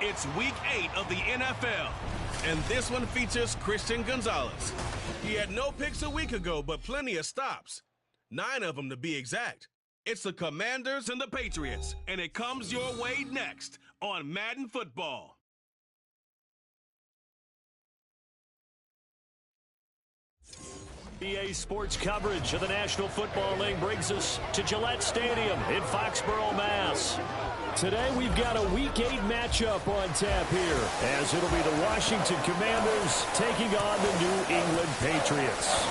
It's Week 8 of the NFL, and this one features Christian Gonzalez. He had no picks a week ago, but plenty of stops. 9 of them to be exact. It's the Commanders and the Patriots, and it comes your way next on Madden Football. EA Sports coverage of the National Football League brings us to Gillette Stadium in Foxborough, Mass. Today we've got a Week 8 matchup on tap here, as it'll be the Washington Commanders taking on the New England Patriots.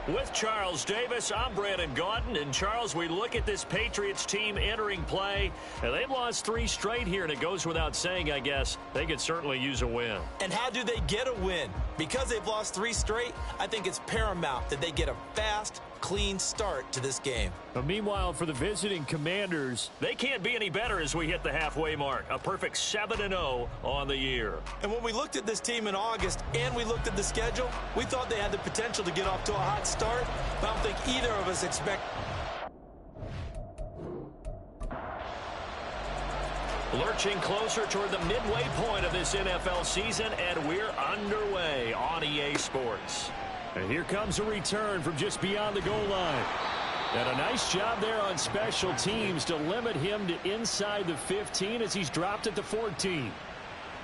With Charles Davis, I'm Brandon Gaudin. And Charles, we look at this Patriots team entering play, and they've lost 3 straight here, and it goes without saying, I guess, they could certainly use a win. And how do they get a win? Because they've lost 3 straight, I think it's paramount that they get a fast, clean start to this game. But meanwhile, for the visiting Commanders, they can't be any better as we hit the halfway mark. A perfect 7-0 on the year. And when we looked at this team in August and we looked at the schedule, we thought they had the potential to get off to a hot start, but I don't think either of us expect. Lurching closer toward the midway point of this NFL season, and we're underway on EA Sports. And here comes a return from just beyond the goal line. And a nice job there on special teams to limit him to inside the 15 as he's dropped at the 14.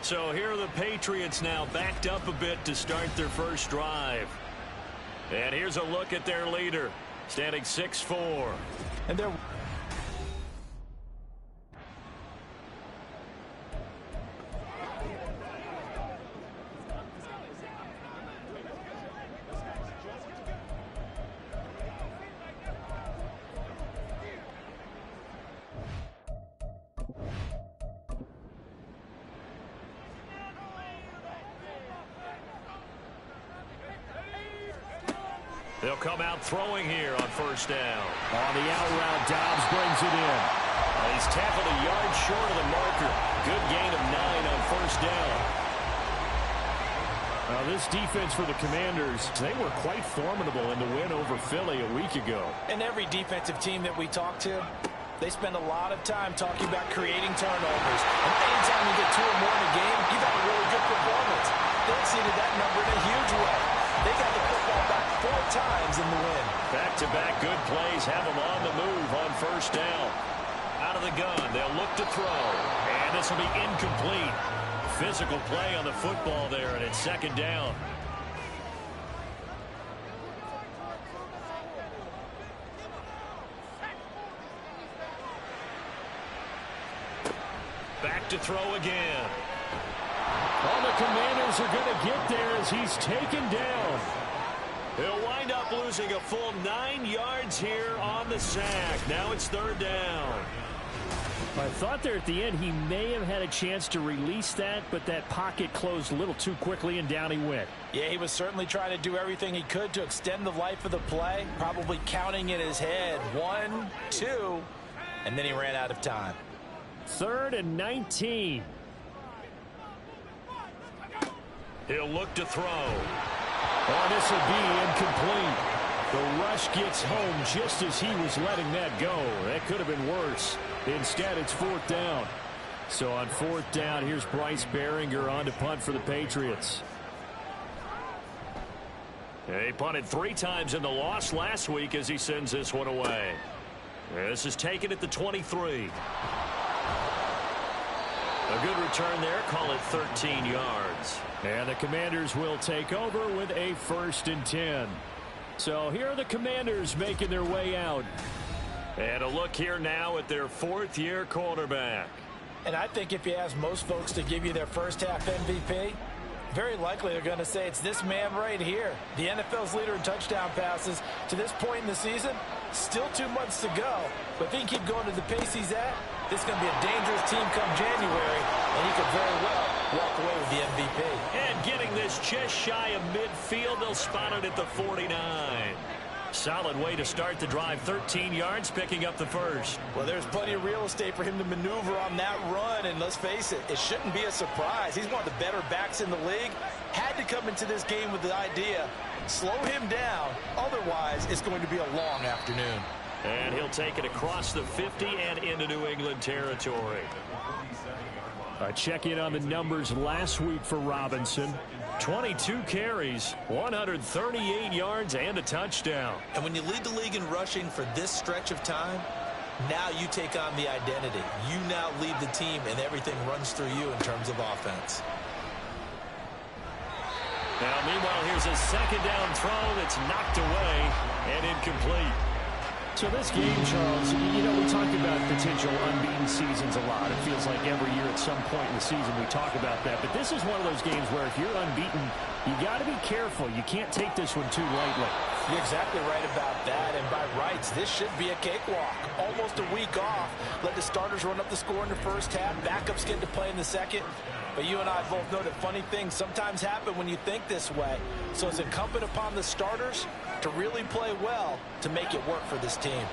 So here are the Patriots now backed up a bit to start their first drive. And here's a look at their leader, standing 6'4". And they're They'll come out throwing here on first down. On the out route, Dobbs brings it in. He's tackled a yard short of the marker. Good gain of 9 on first down. Now this defense for the Commanders, they were quite formidable in the win over Philly a week ago. And every defensive team that we talk to, they spend a lot of time talking about creating turnovers. And anytime you get 2 or more in a game, you've had a really good performance. They exceeded that number in a huge way. They got the football back 4 times in the win. Back-to-back good plays have them on the move on first down. Out of the gun, they'll look to throw. And this will be incomplete. Physical play on the football there, and it's second down. Back to throw again. Well, the Commanders are going to get there as he's taken down. He'll wind up losing a full 9 yards here on the sack. Now it's third down. I thought there at the end he may have had a chance to release that, but that pocket closed a little too quickly, and down he went. Yeah, he was certainly trying to do everything he could to extend the life of the play, probably counting in his head 1, 2, and then he ran out of time. 3rd and 19. He'll look to throw. Oh, this will be incomplete. The rush gets home just as he was letting that go. That could have been worse. Instead, it's 4th down. So on 4th down, here's Bryce Behringer on to punt for the Patriots. He punted 3 times in the loss last week as he sends this one away. This is taken at the 23. A good return there. Call it 13 yards. And the Commanders will take over with a 1st and 10. So here are the Commanders making their way out. And a look here now at their 4th-year quarterback. And I think if you ask most folks to give you their first half MVP, very likely they're going to say it's this man right here. The NFL's leader in touchdown passes to this point in the season. Still 2 months to go. But if he can keep going to the pace he's at, this is going to be a dangerous team come January, and he could very well walk away with the MVP. And getting this just shy of midfield, they'll spot it at the 49. Solid way to start the drive. 13 yards, picking up the first. Well, there's plenty of real estate for him to maneuver on that run, and let's face it, it shouldn't be a surprise. He's one of the better backs in the league. Had to come into this game with the idea, slow him down, otherwise it's going to be a long afternoon. And he'll take it across the 50 and into New England territory. Check in on the numbers last week for Robinson. 22 carries, 138 yards, and a touchdown. And when you lead the league in rushing for this stretch of time, now you take on the identity. You now lead the team, and everything runs through you in terms of offense. Now, meanwhile, here's a second down throw that's knocked away and incomplete. So this game, Charles, you know, we talked about potential unbeaten seasons a lot. It feels like every year at some point in the season we talk about that. But this is one of those games where if you're unbeaten, you got to be careful. You can't take this one too lightly. You're exactly right about that. And by rights, this should be a cakewalk. Almost a week off. Let the starters run up the score in the first half. Backups get to play in the second. But you and I both know that funny things sometimes happen when you think this way. So it's incumbent upon the starters to really play well to make it work for this team.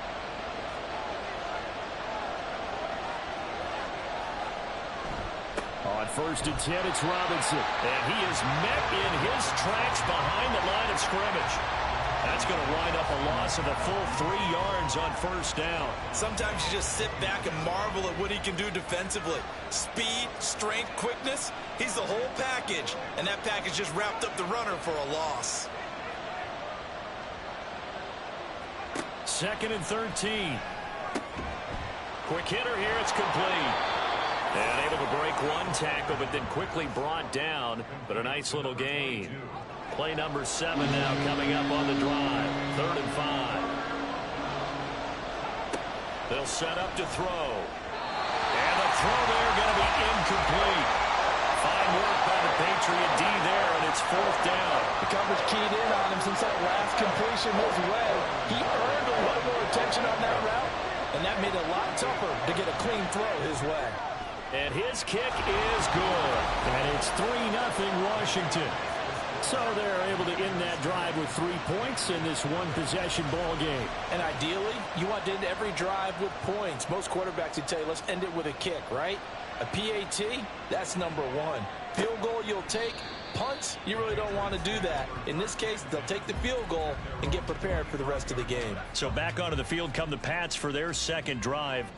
On 1st and 10, it's Robinson. And he is met in his tracks behind the line of scrimmage. That's going to wind up a loss of a full 3 yards on 1st down. Sometimes you just sit back and marvel at what he can do defensively. Speed, strength, quickness. He's the whole package. And that package just wrapped up the runner for a loss. 2nd and 13. Quick hitter here. It's complete. And able to break one tackle, but then quickly brought down. But a nice little gain. Play number 7 now coming up on the drive. 3rd and 5. They'll set up to throw. And the throw there going to be incomplete. Fine work by the Patriot D there, and it's 4th down. The coverage keyed in on him since that last completion his way. He earned a lot more attention on that route, and that made it a lot tougher to get a clean throw his way. And his kick is good. And it's 3-0 Washington. So they're able to end that drive with 3 points in this one-possession ball game. And ideally, you want to end every drive with points. Most quarterbacks would tell you, let's end it with a kick, right? A PAT, that's number 1. Field goal you'll take. Punts, you really don't want to do that. In this case, they'll take the field goal and get prepared for the rest of the game. So back onto the field come the Pats for their second drive.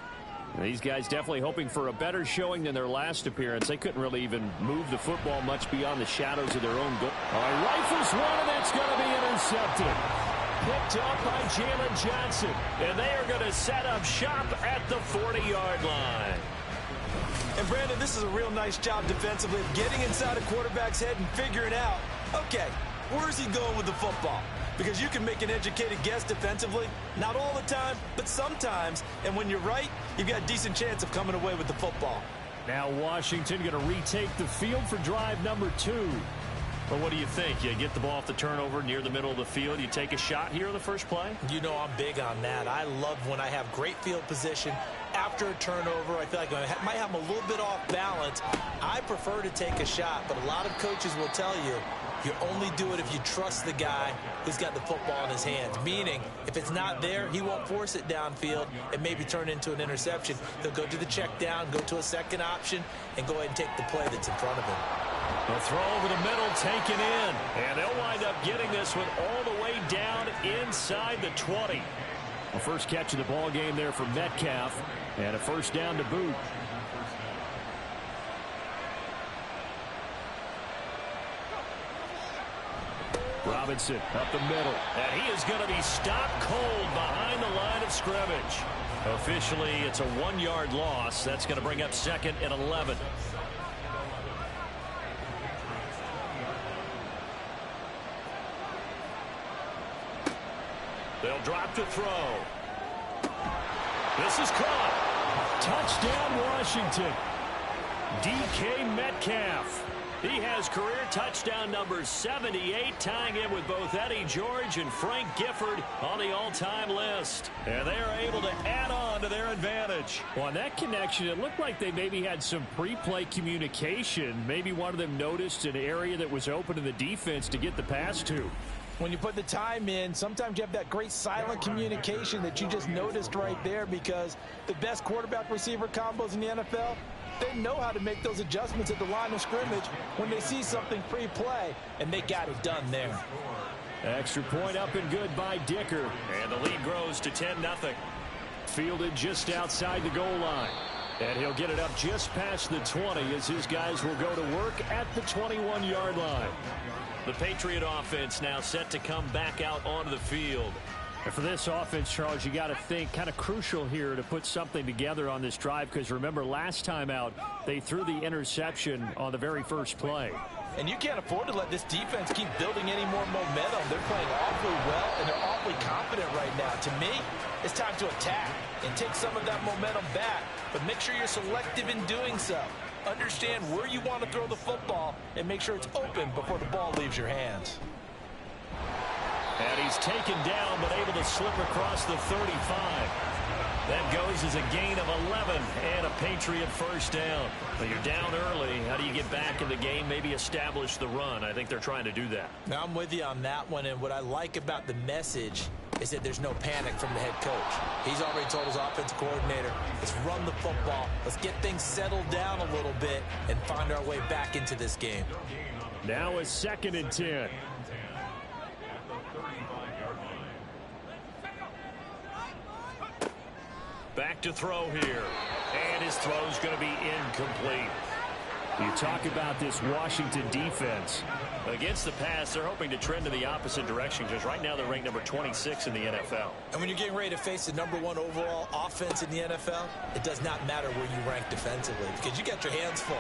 These guys definitely hoping for a better showing than their last appearance. They couldn't really even move the football much beyond the shadows of their own goal. Rifles one, and it's going to be intercepted. Picked up by Jalen Johnson. And they are going to set up shop at the 40-yard line. And, Brandon, this is a real nice job defensively of getting inside a quarterback's head and figuring out, okay, where's he going with the football? Because you can make an educated guess defensively, not all the time, but sometimes. And when you're right, you've got a decent chance of coming away with the football. Now Washington going to retake the field for drive number 2. Well, what do you think? You get the ball off the turnover near the middle of the field. You take a shot here on the first play? You know I'm big on that. I love when I have great field position. After a turnover, I feel like I might have them a little bit off balance. I prefer to take a shot, but a lot of coaches will tell you, you only do it if you trust the guy who's got the football in his hands. Meaning, if it's not there, he won't force it downfield and maybe turn into an interception. He'll go to the check down, go to a second option, and go ahead and take the play that's in front of him. The throw over the middle taken in. And they'll wind up getting this one all the way down inside the 20. The first catch of the ball game there for Metcalf. And a 1st down to boot. Robinson up the middle. And he is going to be stopped cold behind the line of scrimmage. Officially, it's a 1-yard loss. That's going to bring up 2nd and 11. They'll drop to throw. This is caught. Touchdown, Washington. DK Metcalf. He has career touchdown number 78, tying him with both Eddie George and Frank Gifford on the all-time list. And they are able to add on to their advantage. Well, on that connection, it looked like they maybe had some pre-play communication. Maybe one of them noticed an area that was open in the defense to get the pass to. When you put the time in, sometimes you have that great silent communication that you just noticed right there, because the best quarterback-receiver combos in the NFL, they know how to make those adjustments at the line of scrimmage when they see something pre-play, and they got it done there. Extra point up and good by Dicker. And the lead grows to 10-0. Fielded just outside the goal line. And he'll get it up just past the 20 as his guys will go to work at the 21-yard line. The Patriot offense now set to come back out onto the field. And for this offense, Charles, you got to think kind of crucial here to put something together on this drive, because remember last time out they threw the interception on the very first play. And you can't afford to let this defense keep building any more momentum. They're playing awfully well, and they're awfully confident right now. To me, it's time to attack and take some of that momentum back, but make sure you're selective in doing so. Understand where you want to throw the football and make sure it's open before the ball leaves your hands. And he's taken down, but able to slip across the 35. That goes as a gain of 11 and a Patriot first down. But you're down early. How do you get back in the game, maybe establish the run? I think they're trying to do that. Now, I'm with you on that one, and what I like about the message is that there's no panic from the head coach. He's already told his offensive coordinator, let's run the football, let's get things settled down a little bit and find our way back into this game. Now a 2nd and 10. Back to throw here. And his throw's going to be incomplete. You talk about this Washington defense. Against the pass, they're hoping to trend in the opposite direction, because right now they're ranked number 26 in the NFL. And when you're getting ready to face the #1 overall offense in the NFL, it does not matter where you rank defensively, because you got your hands full.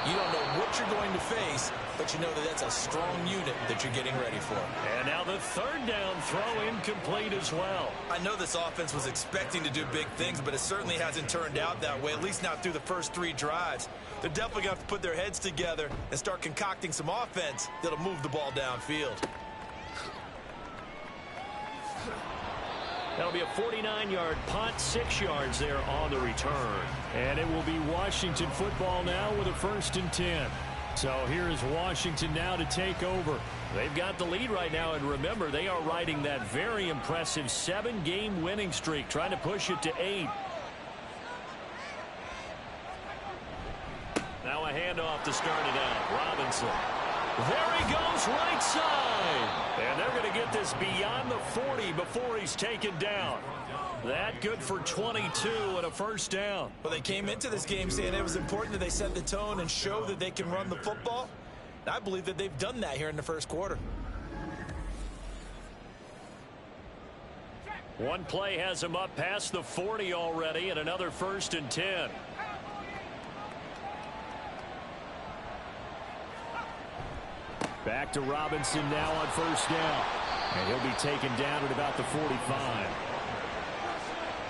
You don't know what you're going to face, but you know that that's a strong unit that you're getting ready for. And now the 3rd down throw incomplete as well. I know this offense was expecting to do big things, but it certainly hasn't turned out that way, at least not through the first 3 drives. They're definitely going to have to put their heads together and start concocting some offense that'll move the ball downfield. That'll be a 49-yard punt, 6 yards there on the return. And it will be Washington football now with a 1st and 10. So here is Washington now to take over. They've got the lead right now, and remember, they are riding that very impressive 7-game winning streak, trying to push it to 8. Now a handoff to start it out. Robinson. There he goes, right side. And they're going to get this beyond the 40 before he's taken down. That good for 22 and a 1st down. Well, they came into this game saying it was important that they set the tone and show that they can run the football. And I believe that they've done that here in the 1st quarter. One play has him up past the 40 already, and another 1st and 10. Back to Robinson now on 1st down. And he'll be taken down at about the 45.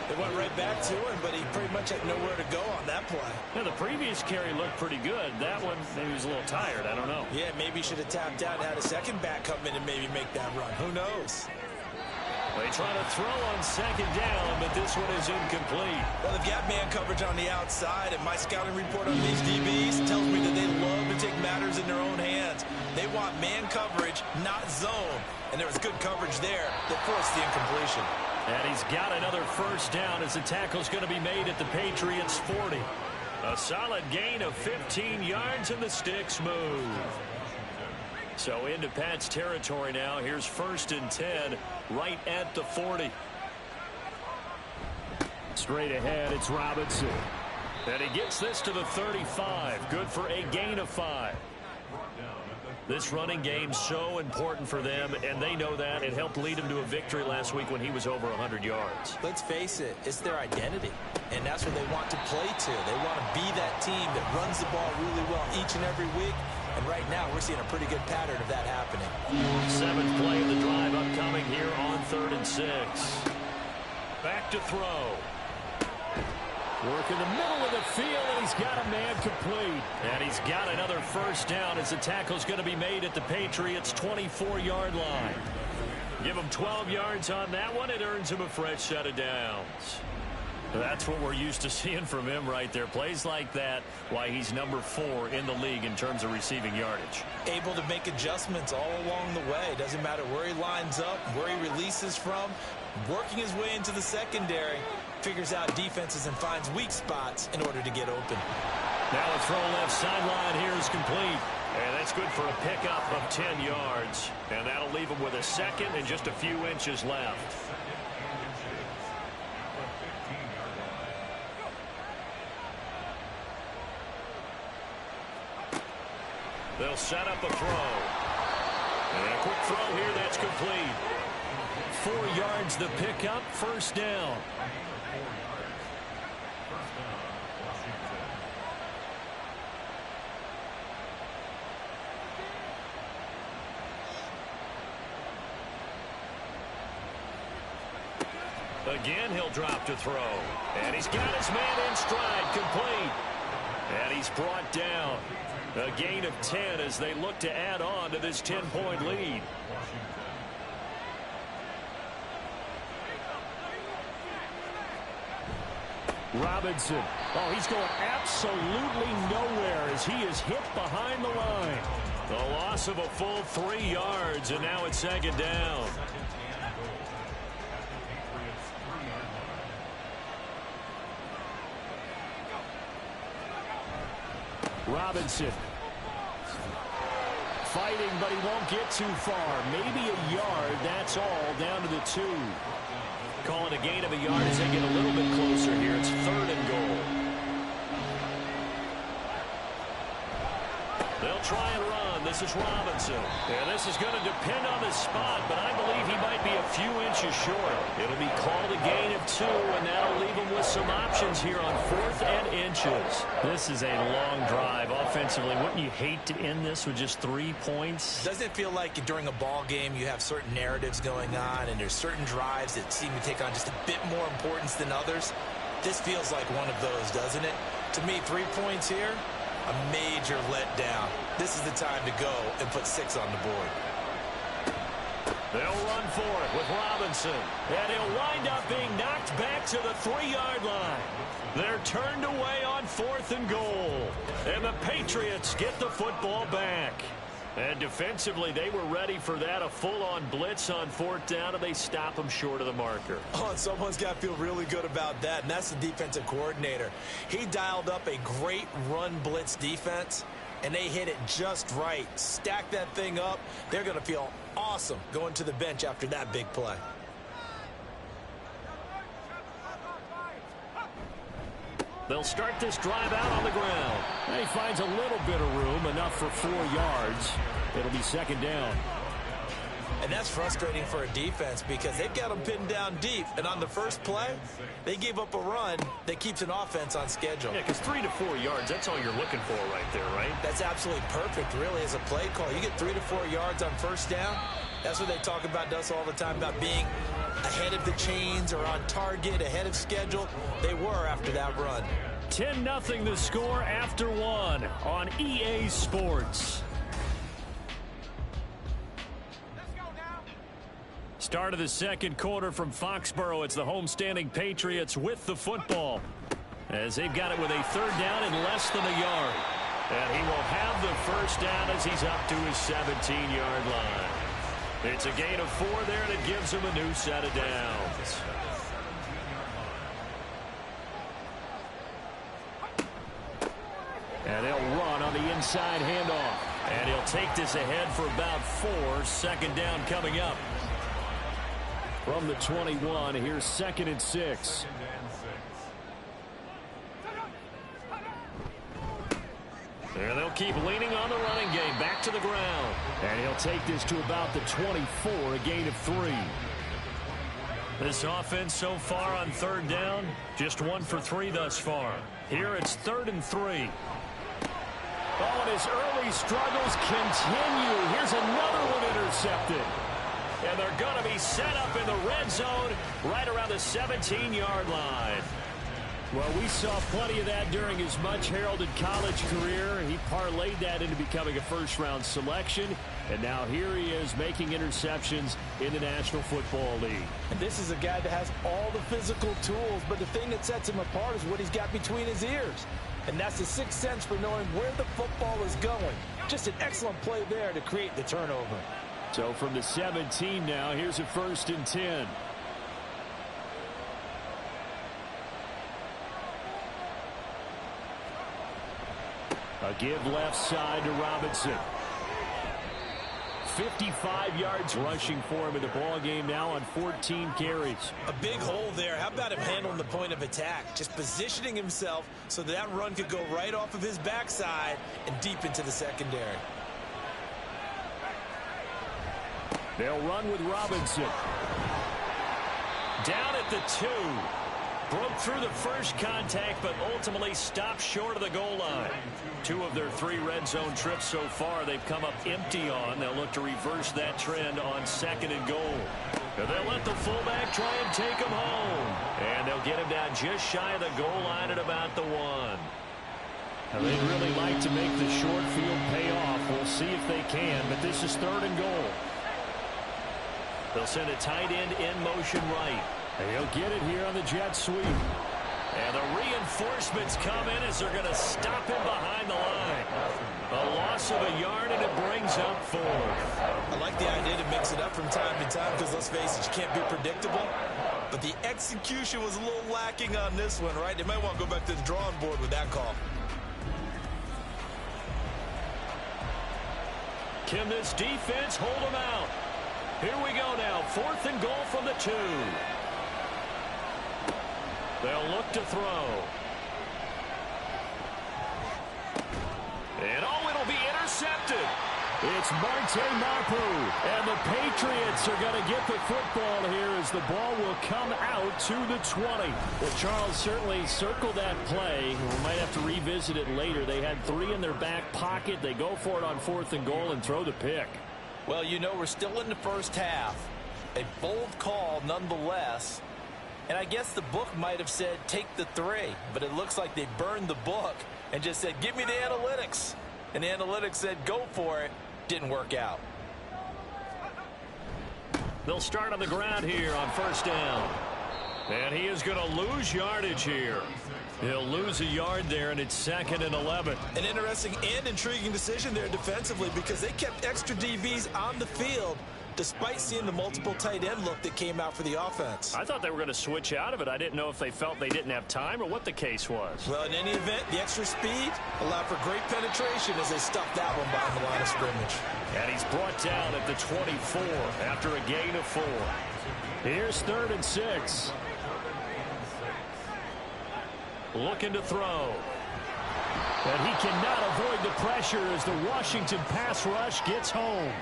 They went right back to him, but he pretty much had nowhere to go on that play. Yeah, the previous carry looked pretty good. That one, maybe he was a little tired. I don't know. Yeah, maybe he should have tapped out and had a second back come in and maybe make that run. Who knows? They try to throw on 2nd down, but this one is incomplete. Well, they've got man coverage on the outside, and my scouting report on these DBs tells me that they love to take matters in their own hands. They want man coverage, not zone. And there was good coverage there that forced the incompletion. And he's got another 1st down as the tackle's going to be made at the Patriots' 40. A solid gain of 15 yards, and the sticks move. So into Pat's territory now. Here's 1st and 10 right at the 40. Straight ahead, it's Robinson. And he gets this to the 35. Good for a gain of 5. This running game so important for them, and they know that. It helped lead them to a victory last week when he was over 100 yards. Let's face it, it's their identity, and that's what they want to play to. They want to be that team that runs the ball really well each and every week, and right now we're seeing a pretty good pattern of that happening. 7th play of the drive upcoming here on 3rd and 6. Back to throw. Work in the middle of the field, and he's got a man complete. And he's got another 1st down as the tackle's going to be made at the Patriots' 24-yard line. Give him 12 yards on that one. It earns him a fresh set of downs. That's what we're used to seeing from him right there. Plays like that, why he's number 4 in the league in terms of receiving yardage. Able to make adjustments all along the way. Doesn't matter where he lines up, where he releases from. Working his way into the secondary, figures out defenses and finds weak spots in order to get open. Now a throw left sideline here is complete. And that's good for a pickup of 10 yards. And that'll leave him with a second and just a few inches left. They'll set up a throw. And a quick throw here, that's complete. 4 yards the pickup, first down. Again, he'll drop to throw. And he's got his man in stride, complete. And he's brought down. A gain of 10 as they look to add on to this 10-point lead. Robinson. Oh, he's going absolutely nowhere as he is hit behind the line. The loss of a full 3 yards, and now it's second down. Robinson. Fighting, but he won't get too far. Maybe a yard, that's all, down to the 2. Calling a gain of a yard as they get a little bit closer here. It's 3rd and goal. They'll try and run. This is Robinson. And this is going to depend on the spot, but I believe he might be a few inches short. It'll be called a gain of 2, and that'll leave him with some options here on 4th and inches. This is a long drive offensively. Wouldn't you hate to end this with just 3 points? Doesn't it feel like during a ball game you have certain narratives going on and there's certain drives that seem to take on just a bit more importance than others? This feels like one of those, doesn't it? To me, 3 points here, a major letdown. This is the time to go and put 6 on the board. They'll run for it with Robinson. And he'll wind up being knocked back to the 3-yard line. They're turned away on 4th and goal. And the Patriots get the football back. And defensively, they were ready for that, a full-on blitz on 4th down, and they stop them short of the marker. Oh, and someone's got to feel really good about that, and that's the defensive coordinator. He dialed up a great run blitz defense, and they hit it just right. Stack that thing up. They're going to feel awesome going to the bench after that big play. They'll start this drive out on the ground. And he finds a little bit of room, enough for 4 yards. It'll be second down. And that's frustrating for a defense because they've got them pinned down deep. And on the first play, they gave up a run that keeps an offense on schedule. Yeah, because 3 to 4 yards, that's all you're looking for right there, right? That's absolutely perfect, really, as a play call. You get 3 to 4 yards on first down. That's what they talk about us all the time, about being ahead of the chains or on target, ahead of schedule. They were after that run. 10-0 the score after 1 on EA Sports. Start of the second quarter from Foxborough. It's the homestanding Patriots with the football, as they've got it with a 3rd down and less than a yard. And he will have the first down as he's up to his 17-yard line. It's a gain of 4 there, and it gives him a new set of downs. And they'll run on the inside handoff. And he'll take this ahead for about 4. 2nd down coming up. From the 21, here's 2nd and 6. And they'll keep leaning on the running game. Back to the ground. And he'll take this to about the 24, a gain of 3. This offense so far on 3rd down, just 1 for 3 thus far. Here it's 3rd and 3. Oh, and his early struggles continue. Here's another one intercepted. And they're going to be set up in the red zone right around the 17-yard line. Well, we saw plenty of that during his much-heralded college career. He parlayed that into becoming a first-round selection, and now here he is making interceptions in the National Football League. And this is a guy that has all the physical tools, but the thing that sets him apart is what he's got between his ears. And that's the sixth sense for knowing where the football is going. Just an excellent play there to create the turnover. So from the 17 now, here's a 1st and 10. A give left side to Robinson. 55 yards rushing for him in the ball game now on 14 carries. A big hole there. How about him handling the point of attack? Just positioning himself so that run could go right off of his backside and deep into the secondary. They'll run with Robinson. Down at the 2. Broke through the first contact, but ultimately stopped short of the goal line. 2 of their 3 red zone trips so far they've come up empty on. They'll look to reverse that trend on 2nd and goal. And they'll let the fullback try and take him home. And they'll get him down just shy of the goal line at about the 1. Now, they'd really like to make the short field pay off. We'll see if they can, but this is 3rd and goal. They'll send a tight end in motion right. And he'll get it here on the jet sweep. And the reinforcements come in as they're going to stop him behind the line. A loss of a yard, and it brings up 4th. I like the idea to mix it up from time to time because, let's face it, you can't be predictable. But the execution was a little lacking on this one, right? They might want to go back to the drawing board with that call. Can this defense hold him out? Here we go now. 4th and goal from the 2. They'll look to throw. And it'll be intercepted. It's Marte Mapu, and the Patriots are going to get the football here as the ball will come out to the 20. Well, Charles, certainly circle that play. We might have to revisit it later. They had 3 in their back pocket. They go for it on 4th and goal and throw the pick. Well, you know, we're still in the first half. A bold call nonetheless. And I guess the book might have said take the 3, but it looks like they burned the book and just said, give me the analytics. And the analytics said, go for it. Didn't work out. They'll start on the ground here on 1st down. And he is going to lose yardage here. He'll lose a yard there, and it's 2nd and 11. An interesting and intriguing decision there defensively because they kept extra DBs on the field despite seeing the multiple tight end look that came out for the offense. I thought they were going to switch out of it. I didn't know if they felt they didn't have time or what the case was. Well, in any event, the extra speed allowed for great penetration as they stuffed that one behind the line of scrimmage. And he's brought down at the 24 after a gain of 4. Here's 3rd and 6. Looking to throw. And he cannot avoid the pressure as the Washington pass rush gets home.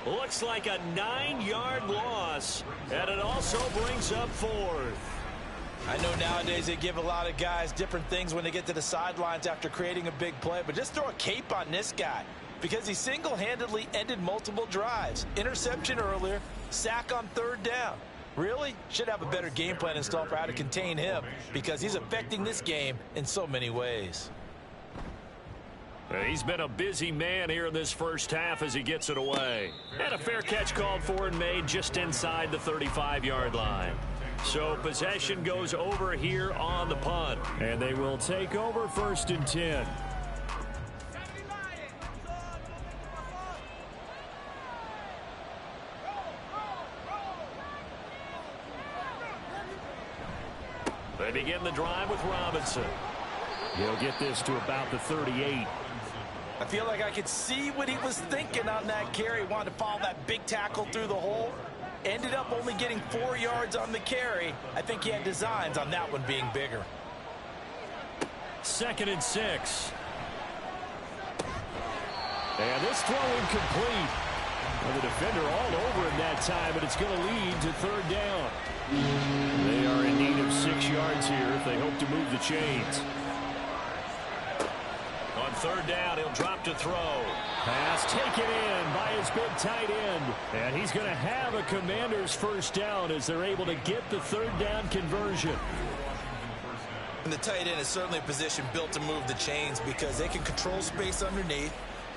Looks like a 9-yard loss, and it also brings up 4th. I know nowadays they give a lot of guys different things when they get to the sidelines after creating a big play, but just throw a cape on this guy because he single-handedly ended multiple drives. Interception earlier, sack on 3rd down. Really? Should have a better game plan installed for how to contain him because he's affecting this game in so many ways. He's been a busy man here in this first half as he gets it away. And a fair catch called for and made just inside the 35-yard line. So possession goes over here on the punt. And they will take over 1st and 10. They begin the drive with Robinson. He'll get this to about the 38. I feel like I could see what he was thinking on that carry. Wanted to follow that big tackle through the hole. Ended up only getting 4 yards on the carry. I think he had designs on that one being bigger. 2nd and 6. And this throw incomplete. Well, the defender all over him that time, but it's going to lead to 3rd down. They are in need of 6 yards here if they hope to move the chains. On 3rd down, he'll drop to throw. Pass taken in by his big tight end. And he's going to have a Commander's 1st down as they're able to get the 3rd down conversion. And the tight end is certainly a position built to move the chains because they can control space underneath.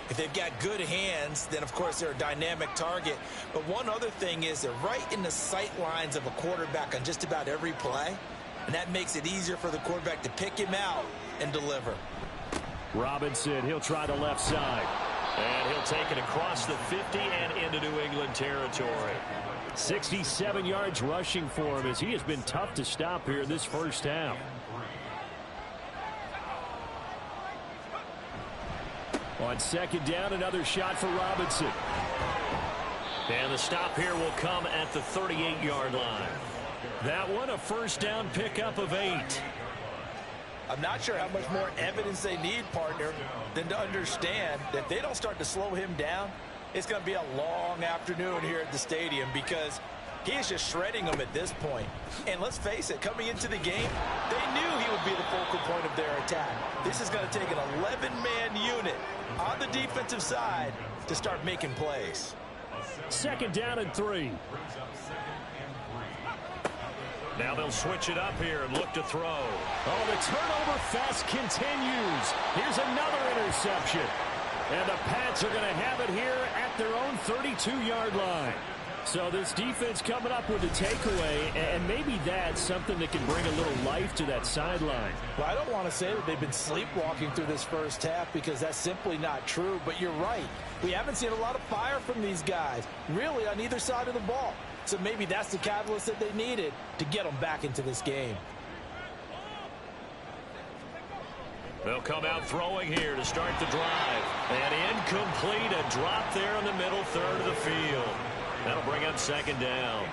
If they've got good hands, then, of course, they're a dynamic target. But one other thing is they're right in the sight lines of a quarterback on just about every play. And that makes it easier for the quarterback to pick him out and deliver. Robinson, he'll try the left side. And he'll take it across the 50 and into New England territory. 67 yards rushing for him as he has been tough to stop here in this first half. On second down, another shot for Robinson. And the stop here will come at the 38-yard line. That one, a first down pickup of 8. I'm not sure how much more evidence they need, partner, than to understand that if they don't start to slow him down, it's going to be a long afternoon here at the stadium because he is just shredding them at this point. And let's face it, coming into the game, they knew he would be the focal point of their attack. This is going to take an 11-man unit on the defensive side to start making plays. Second down and 3. Now they'll switch it up here and look to throw. Oh, the turnover fest continues. Here's another interception. And the Pats are going to have it here at their own 32-yard line. So this defense coming up with a takeaway, and maybe that's something that can bring a little life to that sideline. Well, I don't want to say that they've been sleepwalking through this first half because that's simply not true, but you're right. We haven't seen a lot of fire from these guys, really, on either side of the ball. So maybe that's the catalyst that they needed to get them back into this game. They'll come out throwing here to start the drive. And incomplete, a drop there in the middle third of the field. That'll bring up second down.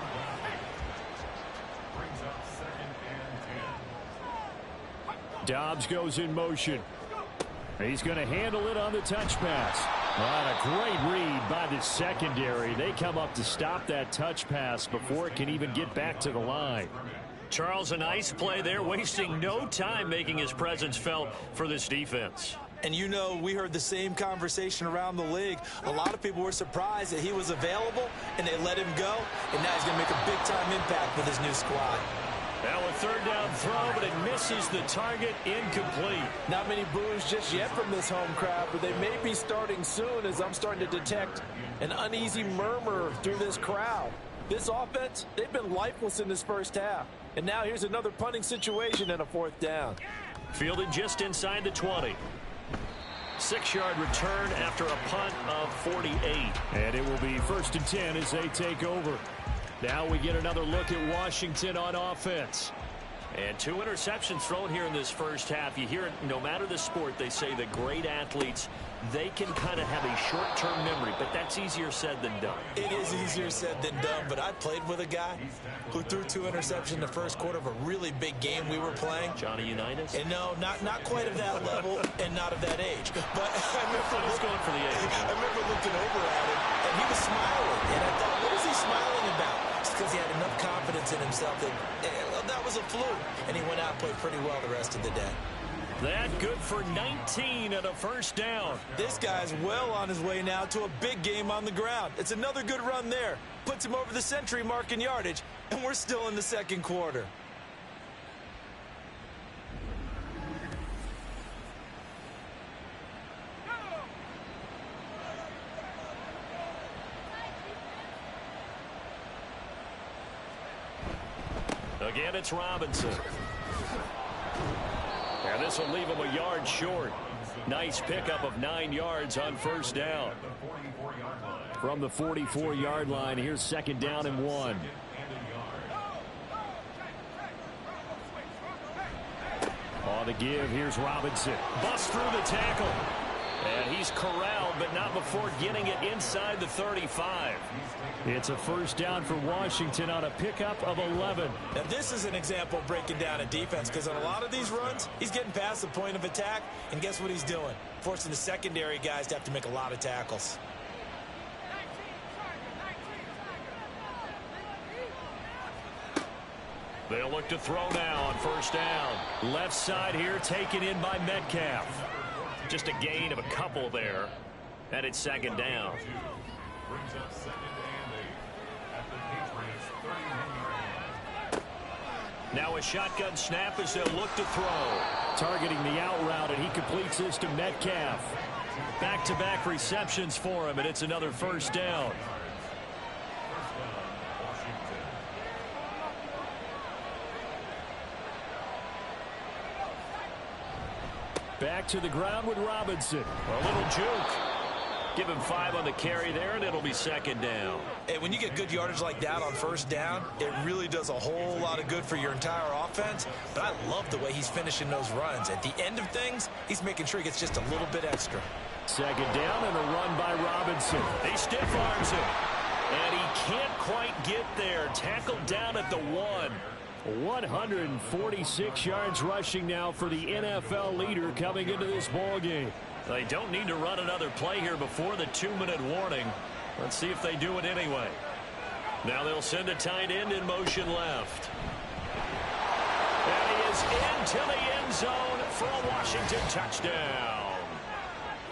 Dobbs goes in motion. He's going to handle it on the touch pass. What a great read by the secondary. They come up to stop that touch pass before it can even get back to the line. Charles, a nice play there, wasting no time making his presence felt for this defense. And you know, we heard the same conversation around the league. A lot of people were surprised that he was available and they let him go. And now he's going to make a big-time impact with his new squad. Now a third down throw, but it misses the target, incomplete. Not many boos just yet from this home crowd, but they may be starting soon as I'm starting to detect an uneasy murmur through this crowd. This offense, they've been lifeless in this first half. And now here's another punting situation and a fourth down. Fielded just inside the 20. 6-yard return after a punt of 48. And it will be 1st and 10 as they take over. Now we get another look at Washington on offense. And 2 interceptions thrown here in this first half. You hear it, no matter the sport, they say the great athletes, they can kind of have a short-term memory, but that's easier said than done. It is easier said than done, but I played with a guy who threw 2 interceptions in the first quarter of a really big game we were playing. Johnny Unitas? And no, not quite of that level and not of that age. But I remember going for the age. I remember looking over at him, and he was smiling. And I thought, what is he smiling about? It's because he had enough confidence in himself that that was a fluke. And he went out and played pretty well the rest of the day. That good for 19 and a first down. This guy's well on his way now to a big game on the ground. It's another good run there. Puts him over the century mark in yardage, and we're still in the second quarter. Again, it's Robinson. And this will leave him a yard short. Nice pickup of 9 yards on first down. From the 44-yard line, here's 2nd down and 1. On the give, here's Robinson. Bust through the tackle. And he's corralled, but not before getting it inside the 35. It's a first down for Washington on a pickup of 11. Now, this is an example of breaking down a defense, because on a lot of these runs, he's getting past the point of attack, and guess what he's doing? Forcing the secondary guys to have to make a lot of tackles. They'll look to throw now on first down. Left side here taken in by Metcalf. Just a gain of a couple there. And it's 2nd down. Now a shotgun snap as they'll look to throw. Targeting the out route, and he completes this to Metcalf. Back-to-back receptions for him, and it's another first down. Back to the ground with Robinson. A little juke. Give him 5 on the carry there, and it'll be 2nd down. Hey, when you get good yardage like that on first down, it really does a whole lot of good for your entire offense. But I love the way he's finishing those runs. At the end of things, he's making sure he gets just a little bit extra. Second down and a run by Robinson. He stiff arms him. And he can't quite get there. Tackled down at the 1. 146 yards rushing now for the NFL leader coming into this ball game. They don't need to run another play here before the 2-minute warning. Let's see if they do it anyway. Now they'll send a tight end in motion left. And he is into the end zone for a Washington touchdown.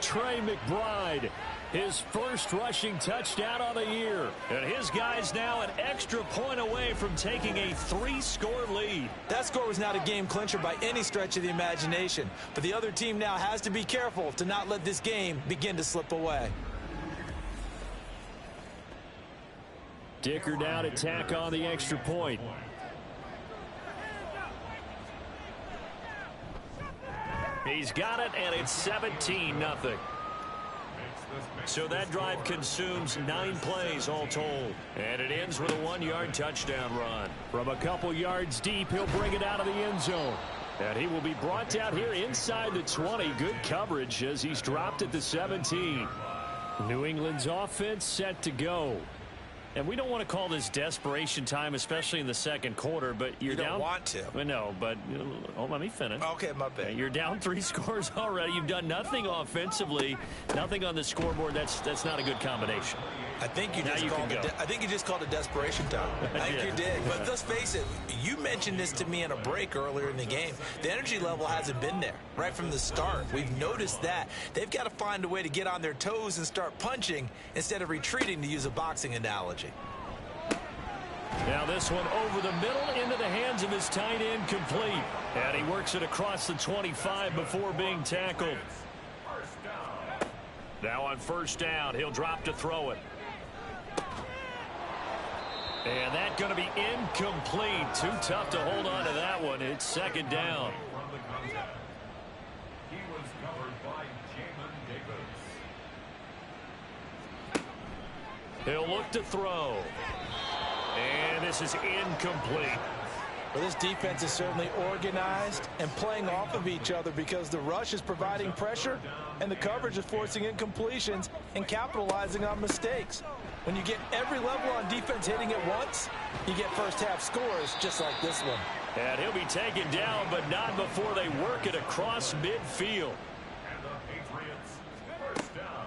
Trey McBride, his first rushing touchdown on the year. And his guys now an extra point away from taking a 3-score lead. That score was not a game clincher by any stretch of the imagination. But the other team now has to be careful to not let this game begin to slip away. Dicker down to tack on the extra point. He's got it, and it's 17-0. So that drive consumes 9 plays all told. And it ends with a 1-yard touchdown run. From a couple yards deep, he'll bring it out of the end zone. And he will be brought down here inside the 20. Good coverage as he's dropped at the 17. New England's offense set to go. And we don't want to call this desperation time, especially in the second quarter, but you're down. You don't want to. Well, no, but let me finish. Okay, my bad. You're down 3 scores already. You've done nothing offensively, nothing on the scoreboard. That's not a good combination. I think you just called it desperation time. I think you did. But let's face it, you mentioned this to me in a break earlier in the game. The energy level hasn't been there right from the start. We've noticed that. They've got to find a way to get on their toes and start punching instead of retreating, to use a boxing analogy. Now this one over the middle into the hands of his tight end, complete. And he works it across the 25 before being tackled. Now on first down, he'll drop to throw it. And that's going to be incomplete. Too tough to hold on to that one. It's second down. He'll look to throw. And this is incomplete. Well, this defense is certainly organized and playing off of each other because the rush is providing pressure and the coverage is forcing incompletions and capitalizing on mistakes. When you get every level on defense hitting at once, you get first half scores just like this one. And he'll be taken down, but not before they work it across midfield.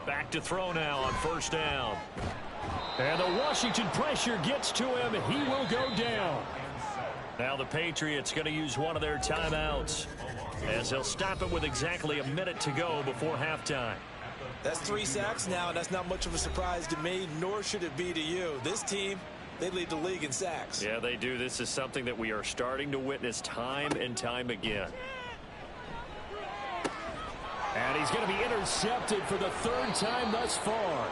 Back to throw now on first down. And the Washington pressure gets to him. He will go down. Now the Patriots going to use one of their timeouts as they'll stop it with exactly a minute to go before halftime. That's 3 sacks now, and that's not much of a surprise to me, nor should it be to you. This team, they lead the league in sacks. Yeah, they do. This is something that we are starting to witness time and time again. And he's going to be intercepted for the 3rd time thus far.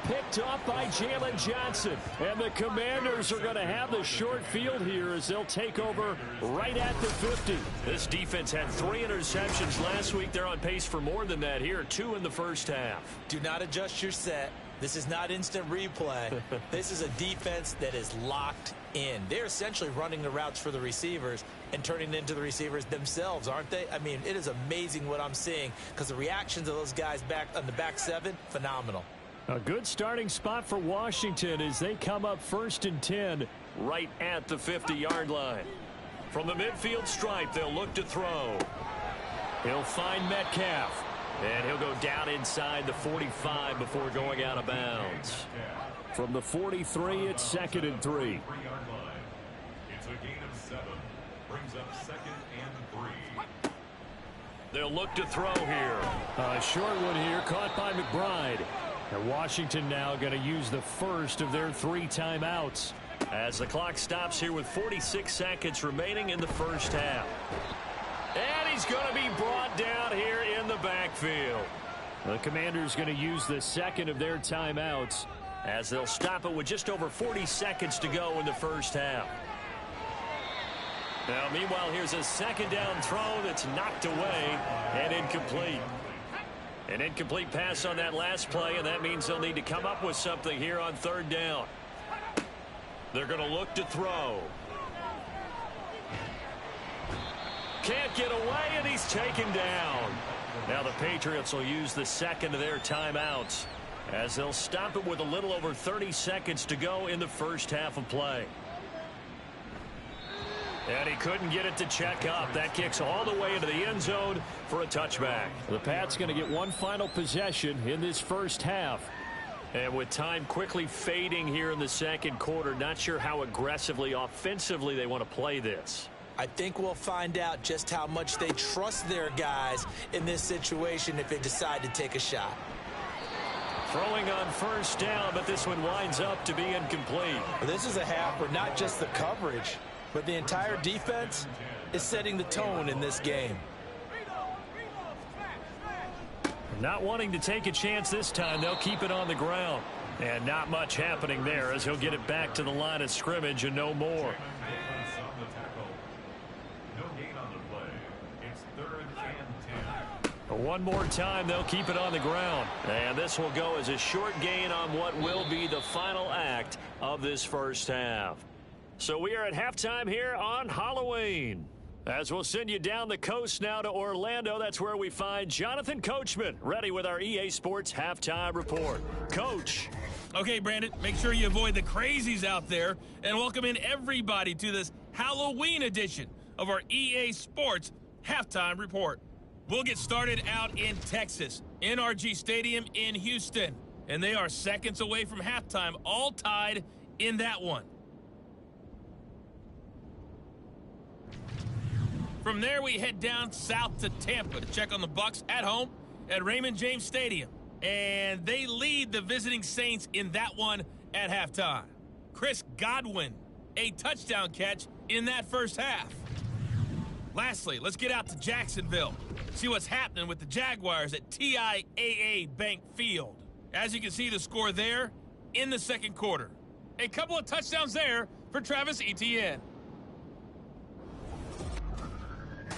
Picked off by Jalen Johnson. And the Commanders are going to have the short field here as they'll take over right at the 50. This defense had 3 interceptions last week. They're on pace for more than that here. 2 in the first half. Do not adjust your set. This is not instant replay. This is a defense that is locked in. They're essentially running the routes for the receivers and turning it into the receivers themselves, aren't they? I mean, it is amazing what I'm seeing because the reactions of those guys back on the back 7, phenomenal. A good starting spot for Washington as they come up 1st and 10 right at the 50-yard line. From the midfield stripe, they'll look to throw. He'll find Metcalf. And he'll go down inside the 45 before going out of bounds. From the 43, it's 2nd and 3. It's a gain of 7. Brings up 2nd and 3. They'll look to throw here. A short one here caught by McBride. And Washington now going to use the first of their 3 timeouts as the clock stops here with 46 seconds remaining in the first half. And he's going to be brought down here in the backfield. The Commanders going to use the 2nd of their timeouts as they'll stop it with just over 40 seconds to go in the first half. Now, meanwhile, here's a 2nd down throw that's knocked away and incomplete. An incomplete pass on that last play, and that means they'll need to come up with something here on 3rd down. They're going to look to throw. Can't get away, and he's taken down. Now the Patriots will use the second of their timeouts as they'll stop it with a little over 30 seconds to go in the first half of play. And he couldn't get it to check up. That kicks all the way into the end zone for a touchback. The Pats going to get one final possession in this first half. And with time quickly fading here in the second quarter, not sure how aggressively, offensively they want to play this. I think we'll find out just how much they trust their guys in this situation if they decide to take a shot. Throwing on first down, but this one winds up to be incomplete. Well, this is a half where not just the coverage, but the entire defense is setting the tone in this game. Not wanting to take a chance this time, they'll keep it on the ground. And not much happening there as he'll get it back to the line of scrimmage and no more. One more time, they'll keep it on the ground. And this will go as a short gain on what will be the final act of this first half. So we are at halftime here on Halloween. As we'll send you down the coast now to Orlando, that's where we find Jonathan Coachman, ready with our EA Sports Halftime Report. Coach. Okay, Brandon, make sure you avoid the crazies out there and welcome in everybody to this Halloween edition of our EA Sports Halftime Report. We'll get started out in Texas, NRG Stadium in Houston, and they are seconds away from halftime, all tied in that one. From there, we head down south to Tampa to check on the Bucs at home at Raymond James Stadium. And they lead the visiting Saints in that one at halftime. Chris Godwin, a touchdown catch in that first half. Lastly, let's get out to Jacksonville, see what's happening with the Jaguars at TIAA Bank Field. As you can see, the score there in the second quarter. A couple of touchdowns there for Travis Etienne.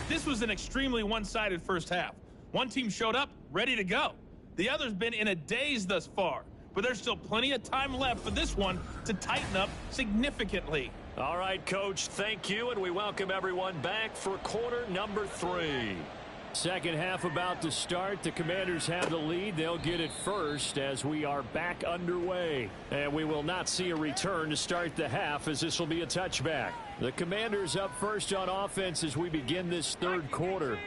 This was an extremely one-sided first half. One team showed up, ready to go. The other's been in a daze thus far, but there's still plenty of time left for this one to tighten up significantly. All right, Coach, thank you, and we welcome everyone back for quarter number 3. Second half about to start. The Commanders have the lead. They'll get it first as we are back underway. And we will not see a return to start the half as this will be a touchback. The Commanders up first on offense as we begin this third quarter.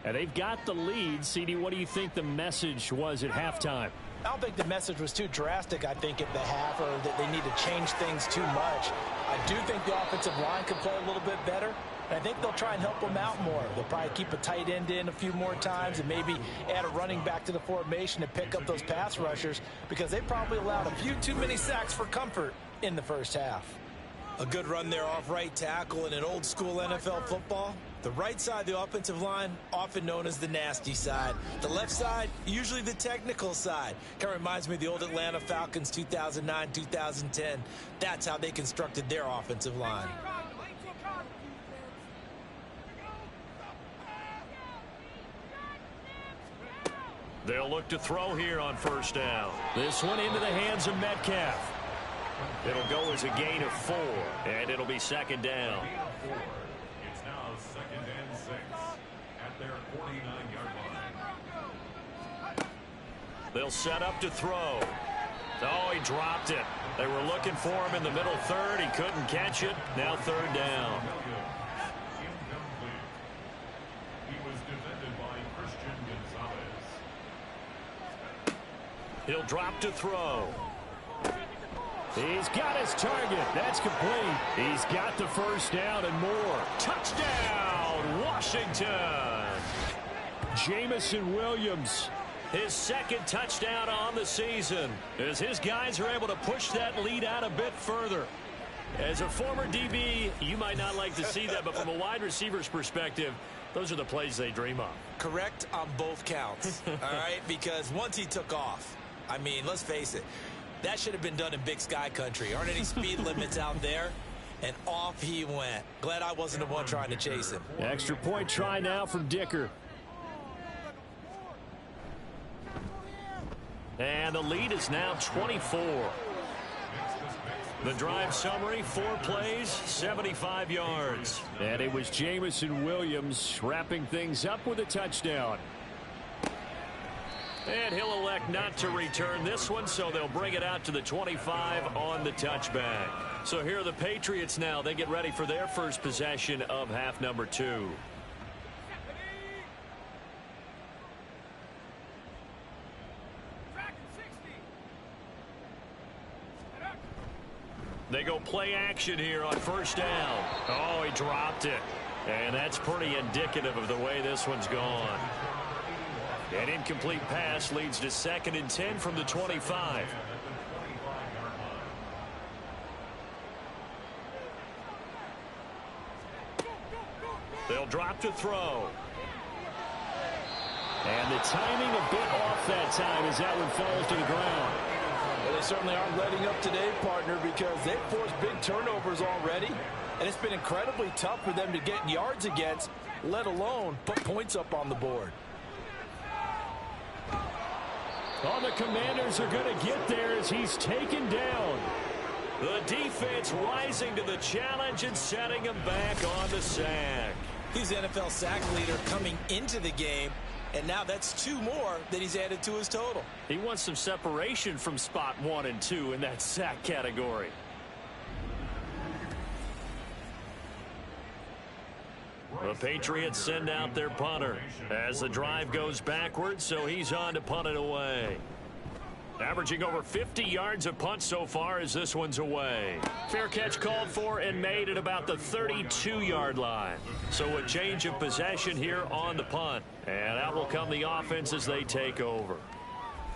And they've got the lead. CD, what do you think the message was at halftime? I don't think the message was too drastic, I think, at the half, or that they need to change things too much. I do think the offensive line could play a little bit better. And I think they'll try and help them out more. They'll probably keep a tight end in a few more times and maybe add a running back to the formation and pick up those pass rushers because they probably allowed a few too many sacks for comfort in the first half. A good run there off right tackle in an old school NFL football. The right side of the offensive line, often known as the nasty side. The left side, usually the technical side. Kind of reminds me of the old Atlanta Falcons 2009-2010. That's how they constructed their offensive line. They'll look to throw here on first down. This one into the hands of Metcalf. It'll go as a gain of 4, and it'll be second down. It's now 2nd and 6 at their 49-yard line. They'll set up to throw. Oh, he dropped it. They were looking for him in the middle third. He couldn't catch it. Now third down. Incomplete. He was defended by Christian Gonzalez. He'll drop to throw. He's got his target. That's complete. He's got the first down and more. Touchdown, Washington. Jamison Williams. His second touchdown on the season as his guys are able to push that lead out a bit further. As a former DB, you might not like to see that, but from a wide receiver's perspective, those are the plays they dream of. Correct on both counts, all right? Because once he took off, I mean, let's face it, that should have been done in Big Sky country. Aren't any speed limits out there? And off he went. Glad I wasn't the one trying to chase him. Extra point try now from Dicker. And the lead is now 24. The drive summary, 4 plays, 75 yards. And it was Jamison Williams wrapping things up with a touchdown. And he'll elect not to return this one, so they'll bring it out to the 25 on the touchback. So here are the Patriots now. They get ready for their first possession of half number 2. They go play action here on first down. Oh, he dropped it. And that's pretty indicative of the way this one's gone. An incomplete pass leads to 2nd and 10 from the 25. They'll drop to throw. And the timing a bit off that time as that one falls to the ground. Well, they certainly aren't letting up today, partner, because they've forced big turnovers already. And it's been incredibly tough for them to get yards against, let alone put points up on the board. Oh, the Commanders are going to get there as he's taken down. The defense rising to the challenge and setting him back on the sack. He's the NFL sack leader coming into the game, and now that's 2 more that he's added to his total. He wants some separation from spot 1 and 2 in that sack category. The Patriots send out their punter as the drive goes backwards, so he's on to punt it away. Averaging over 50 yards a punt so far as this one's away. Fair catch called for and made at about the 32-yard line. So a change of possession here on the punt. And out will come the offense as they take over.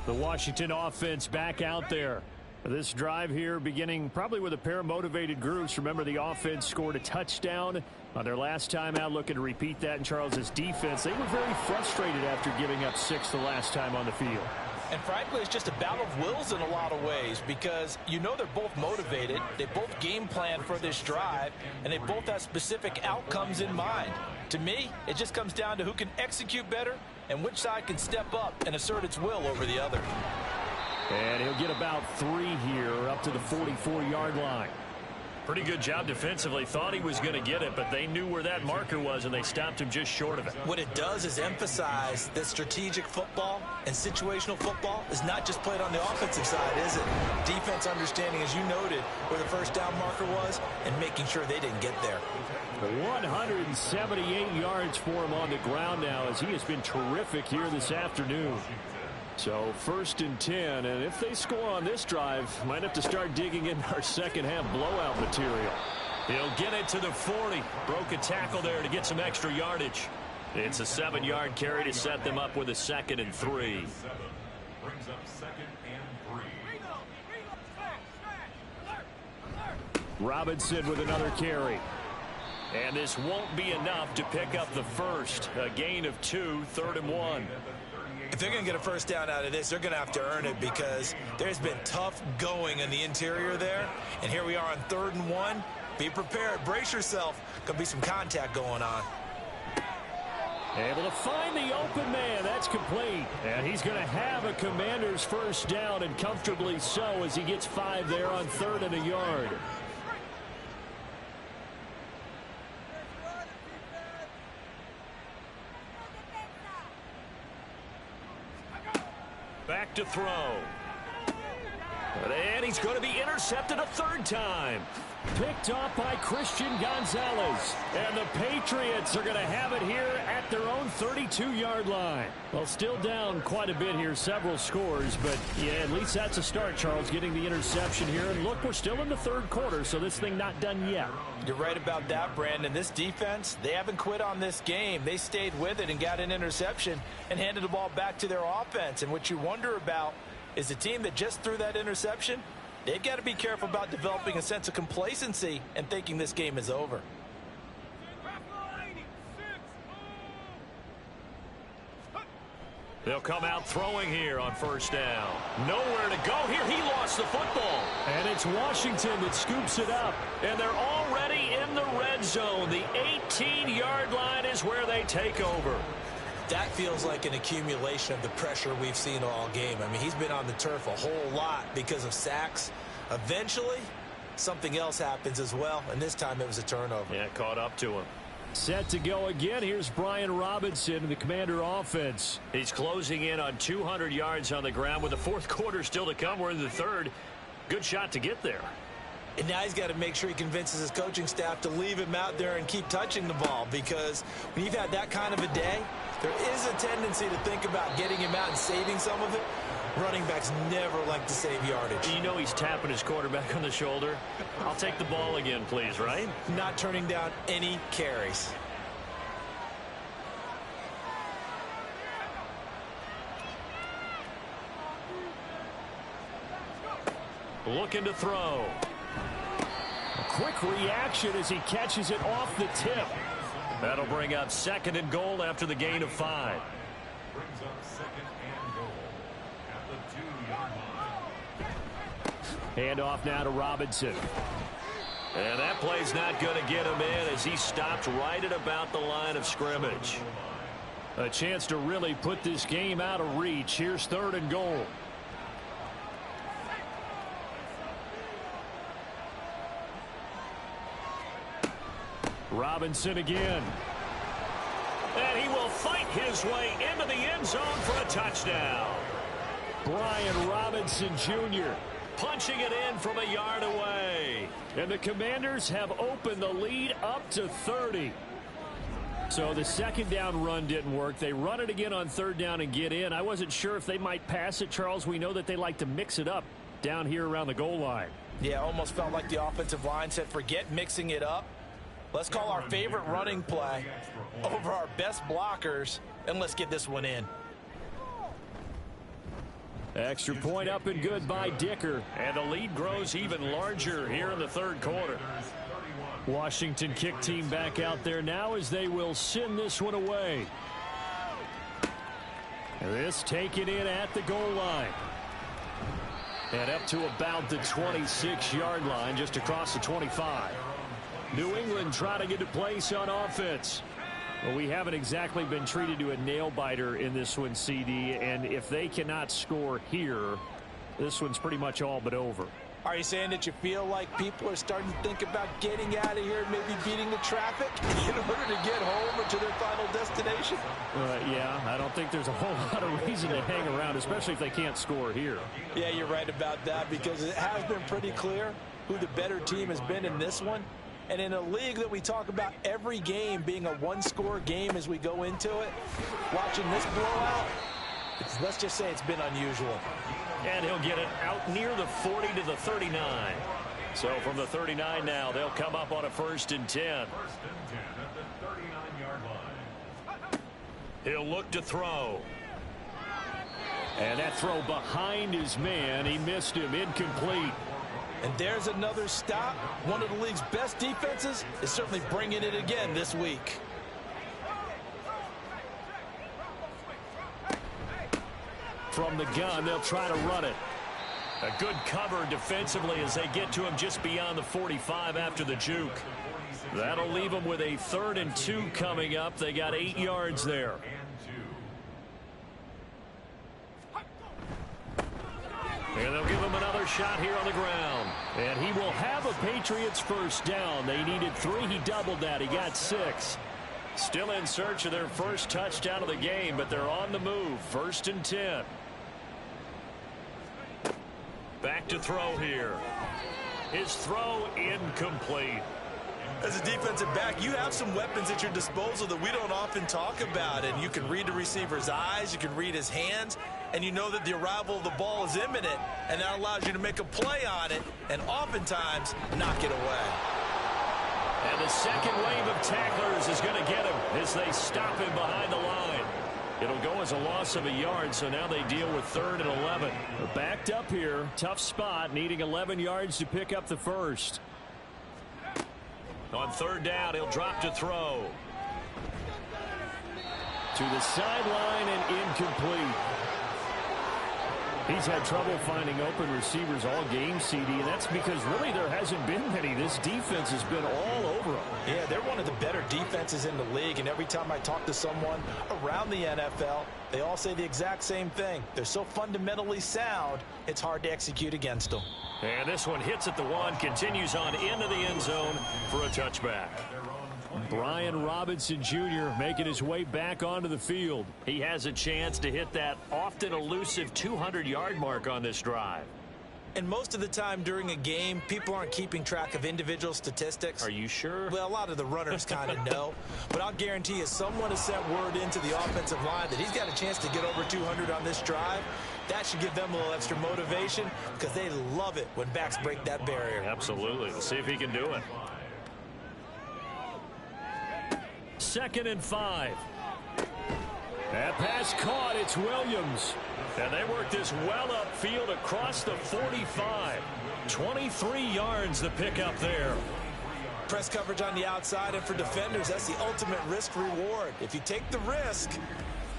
The Washington offense back out there. This drive here beginning probably with a pair of motivated groups. Remember, the offense scored a touchdown on their last time out. Looking to repeat that in Charles's defense. They were very frustrated after giving up 6 the last time on the field. And frankly, it's just a battle of wills in a lot of ways because you know they're both motivated. They both game plan for this drive, and they both have specific outcomes in mind. To me, it just comes down to who can execute better and which side can step up and assert its will over the other. And he'll get about 3 here up to the 44-yard line. Pretty good job defensively. Thought he was going to get it, but they knew where that marker was, and they stopped him just short of it. What it does is emphasize that strategic football and situational football is not just played on the offensive side, is it? Defense understanding, as you noted, where the first down marker was and making sure they didn't get there. 178 yards for him on the ground now as he has been terrific here this afternoon. So 1st and 10, and if they score on this drive, might have to start digging in our second half blowout material. He'll get it to the 40. Broke a tackle there to get some extra yardage. It's a 7-yard carry to set them up with a 2nd and 3. Brings up 2nd and 3. Robinson with another carry. And this won't be enough to pick up the first. A gain of 2, 3rd and 1. If they're going to get a first down out of this, they're going to have to earn it because there's been tough going in the interior there. And here we are on 3rd and 1. Be prepared. Brace yourself. Going to be some contact going on. Able to find the open man. That's complete. And he's going to have a Commander's first down, and comfortably so as he gets 5 there on 3rd and a yard. Back to throw. And he's going to be intercepted a 3rd time. Picked off by Christian Gonzalez. And the Patriots are going to have it here at their own 32-yard line. Well, still down quite a bit here, several scores. But, yeah, at least that's a start, Charles, getting the interception here. And, look, we're still in the 3rd quarter, so this thing not done yet. You're right about that, Brandon. This defense, they haven't quit on this game. They stayed with it and got an interception and handed the ball back to their offense. And what you wonder about is the team that just threw that interception, they've got to be careful about developing a sense of complacency and thinking this game is over. They'll come out throwing here on 1st down. Nowhere to go here. He lost the football. And it's Washington that scoops it up. And they're already in the red zone. The 18-yard line is where they take over. That feels like an accumulation of the pressure we've seen all game. I mean, he's been on the turf a whole lot because of sacks. Eventually, something else happens as well, and this time it was a turnover. Yeah, caught up to him. Set to go again. Here's Brian Robinson in the Commander offense. He's closing in on 200 yards on the ground with the fourth quarter still to come. We're in the third. Good shot to get there. And now he's got to make sure he convinces his coaching staff to leave him out there and keep touching the ball, because when you've had that kind of a day, there is a tendency to think about getting him out and saving some of it. Running backs never like to save yardage. You know he's tapping his quarterback on the shoulder. I'll take the ball again, please, right? Not turning down any carries. Looking to throw. A quick reaction as he catches it off the tip. That'll bring up 2nd and goal after the gain of 5. Brings up 2nd and goal at the 2-yard line. Handoff now to Robinson. And that play's not going to get him in as he stopped right at about the line of scrimmage. A chance to really put this game out of reach. Here's 3rd and goal. Robinson again. And he will fight his way into the end zone for a touchdown. Brian Robinson Jr. punching it in from a yard away. And the Commanders have opened the lead up to 30. So the 2nd down run didn't work. They run it again on 3rd down and get in. I wasn't sure if they might pass it, Charles. We know that they like to mix it up down here around the goal line. Yeah, almost felt like the offensive line said, forget mixing it up. Let's call our favorite running play over our best blockers, and let's get this one in. Extra point up and good by Dicker. And the lead grows even larger here in the 3rd quarter. Washington kick team back out there now as they will send this one away. This taken in at the goal line. And up to about the 26-yard line, just across the 25. New England trying to get to place on offense. Well, we haven't exactly been treated to a nail-biter in this one, CD, and if they cannot score here, this one's pretty much all but over. Are you saying that you feel like people are starting to think about getting out of here and maybe beating the traffic in order to get home or to their final destination? Yeah, I don't think there's a whole lot of reason to hang around, especially if they can't score here. Yeah, you're right about that, because it has been pretty clear who the better team has been in this one. And in a league that we talk about every game being a one-score game as we go into it, watching this blowout, let's just say it's been unusual. And he'll get it out near the 40 to the 39. So from the 39 now, they'll come up on a 1st and 10. 1st and 10 at the 39-yard line. He'll look to throw. And that throw behind his man, he missed him, incomplete. And there's another stop. One of the league's best defenses is certainly bringing it again this week. From the gun, they'll try to run it. A good cover defensively as they get to him just beyond the 45 after the juke. That'll leave them with a 3rd and 2 coming up. They got 8 yards there. And they'll give him another shot here on the ground. And he will have a Patriots 1st down. They needed 3. He doubled that. He got 6. Still in search of their first touchdown of the game, but they're on the move. 1st and 10. Back to throw here. His throw incomplete. As a defensive back, you have some weapons at your disposal that we don't often talk about. And you can read the receiver's eyes, you can read his hands, and you know that the arrival of the ball is imminent, and that allows you to make a play on it and oftentimes knock it away. And the second wave of tacklers is going to get him as they stop him behind the line. It'll go as a loss of a yard, so now they deal with 3rd and 11. They're backed up here. Tough spot, needing 11 yards to pick up the 1st. On 3rd down, he'll drop to throw. To the sideline and incomplete. He's had trouble finding open receivers all game, CD, and that's because really there hasn't been many. This defense has been all over them. Yeah, they're one of the better defenses in the league, and every time I talk to someone around the NFL, they all say the exact same thing. They're so fundamentally sound, it's hard to execute against them. And this one hits at the 1, continues on into the end zone for a touchback. Brian Robinson Jr. making his way back onto the field. He has a chance to hit that often elusive 200-yard mark on this drive. And most of the time during a game, people aren't keeping track of individual statistics. Are you sure? Well, a lot of the runners kind of know. But I'll guarantee you someone has sent word into the offensive line that he's got a chance to get over 200 on this drive. That should give them a little extra motivation because they love it when backs break that barrier. Absolutely. Let's see if he can do it. 2nd and 5. That pass caught. It's Williams. And they work this well upfield across the 45. 23 yards the pickup there. Press coverage on the outside, and for defenders, that's the ultimate risk-reward. If you take the risk,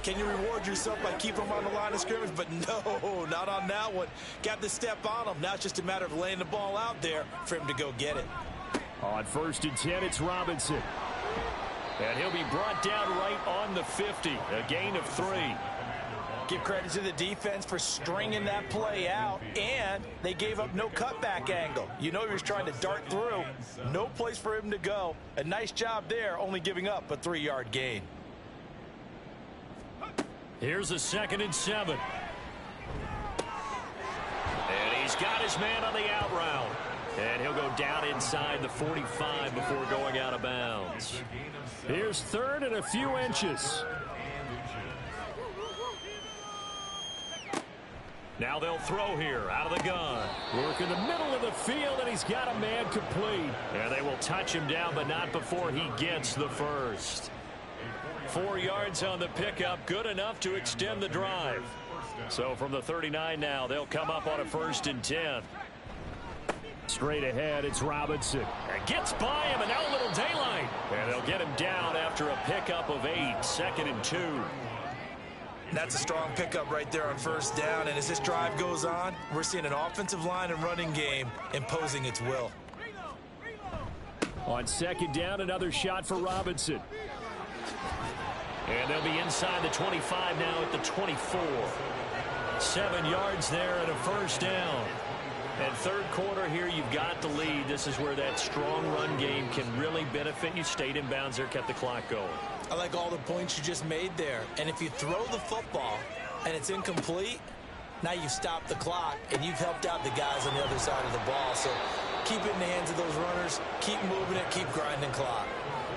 can you reward yourself by keeping them on the line of scrimmage? But no, not on that one. Got to step on them. Now it's just a matter of laying the ball out there for him to go get it. On 1st and 10, it's Robinson. And he'll be brought down right on the 50. A gain of 3. Give credit to the defense for stringing that play out, and they gave up no cutback angle. You know he was trying to dart through. No place for him to go. A nice job there, only giving up a 3-yard gain. Here's a 2nd and 7. And he's got his man on the out route. And he'll go down inside the 45 before going out of bounds. Here's 3rd and a few inches. Now they'll throw here out of the gun. Work in the middle of the field, and he's got a man complete. And they will touch him down, but not before he gets the first. 4 yards on the pickup, good enough to extend the drive. So from the 39 now, they'll come up on a 1st and 10. Straight ahead, it's Robinson. And gets by him, and now a little daylight. And they'll get him down after a pickup of 8, 2nd and 2. That's a strong pickup right there on 1st down, and as this drive goes on, we're seeing an offensive line and running game imposing its will. On 2nd down, another shot for Robinson. And they'll be inside the 25 now at the 24. 7 yards there and a 1st down. And 3rd quarter here, you've got the lead. This is where that strong run game can really benefit you. Stayed in bounds there, kept the clock going. I like all the points you just made there. And if you throw the football and it's incomplete, now you've stopped the clock and you've helped out the guys on the other side of the ball. So keep it in the hands of those runners. Keep moving it. Keep grinding clock.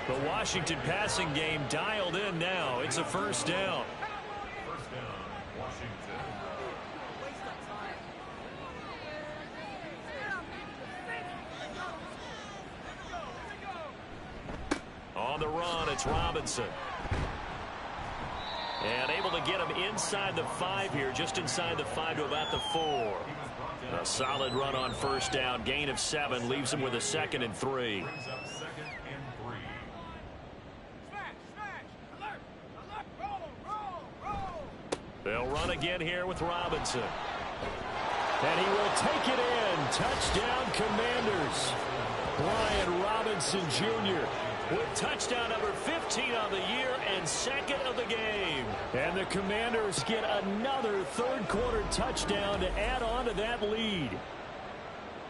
The Washington passing game dialed in now. It's a 1st down. First down, Washington. On the run, it's Robinson. And able to get him inside the 5 here, just inside the 5 to about the 4. A solid run on 1st down, gain of 7, leaves him with a 2nd and 3. They'll run again here with Robinson. And he will take it in. Touchdown, Commanders. Brian Robinson Jr. with touchdown number 15 on the year and 2nd of the game. And the Commanders get another 3rd quarter touchdown to add on to that lead.